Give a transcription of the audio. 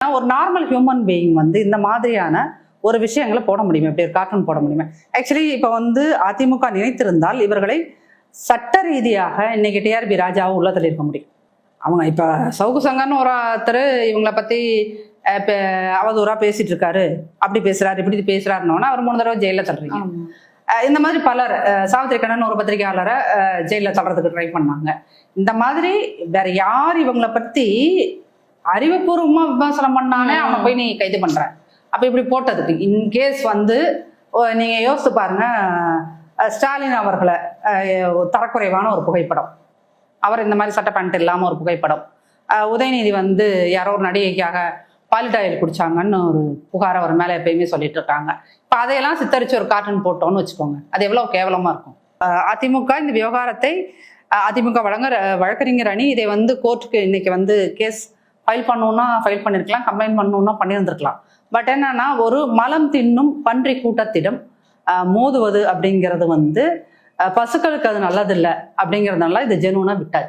ஒரு normal human being வந்து இந்த மாதிரியான ஒரு விஷயங்களை போட முடியுமா, இப்படி ஒரு கார்ட்டூன் போட முடியுமா? ஆக்சுவலி இப்போ வந்து அதிமுக நினைத்திருந்தால் இவர்களை சட்ட ரீதியாக இன்னைக்கு டிஆர்பி ராஜாவும் உள்ள தள்ளியிருக்க முடியும். அவங்க இப்போ சவுக்கு சங்கர்னு ஒருத்தர் இவங்களை பற்றி அவதூறா பேசிட்டு இருக்காரு, அப்படி பேசுறாரு இப்படி பேசுறாருன்னா அவர் 3 தடவை ஜெயிலில் தள்ளுறீங்க. இந்த மாதிரி பலர், சாவித்திரி கண்ணன் ஒரு பத்திரிகையாளரை ஜெயிலில் தள்ளுறதுக்கு ட்ரை பண்ணாங்க. இந்த மாதிரி வேற யார் இவங்களை பற்றி அறிவுபூர்வமா விமர்சனம் பண்ணானே அவனை போய் நீ கைது பண்ற. அப்ப இப்படி போட்டதுக்கு இன்கேஸ் வந்து நீங்க யோசித்து பாருங்க, ஸ்டாலின் அவர்களை தரக்குறைவான ஒரு புகைப்படம், அவர் இந்த மாதிரி சட்ட பேண்ட் இல்லாம ஒரு புகைப்படம், உதயநிதி வந்து யாரோ ஒரு நடிகைக்காக பாலிடாயில் குடிச்சாங்கன்னு ஒரு புகார் அவர் மேல எப்பயுமே சொல்லிட்டு இருக்காங்க. இப்ப அதையெல்லாம் சித்தரிச்சு ஒரு கார்ட்டூன் போட்டோம்னு வச்சுக்கோங்க, அது எவ்வளவு கேவலமா இருக்கும். அதிமுக இந்த விவகாரத்தை அதிமுக வழக்கறிஞர் அணி இதை வந்து கோர்ட்டுக்கு இன்னைக்கு வந்து கேஸ் ஃபைல் பண்ணணும்னா ஃபைல் பண்ணிருக்கலாம், கம்ப்ளைண்ட் பண்ணணும்னா பண்ணியிருந்திருக்கலாம். பட் என்னன்னா ஒரு மலம் தின்னும் பன்றி கூட்டத்திடம் மோதுவது அப்படிங்கிறது வந்து பசுக்களுக்கு அது நல்லதில்லை அப்படிங்கிறதுனால இது ஜெனூனா விட்டாச்சு.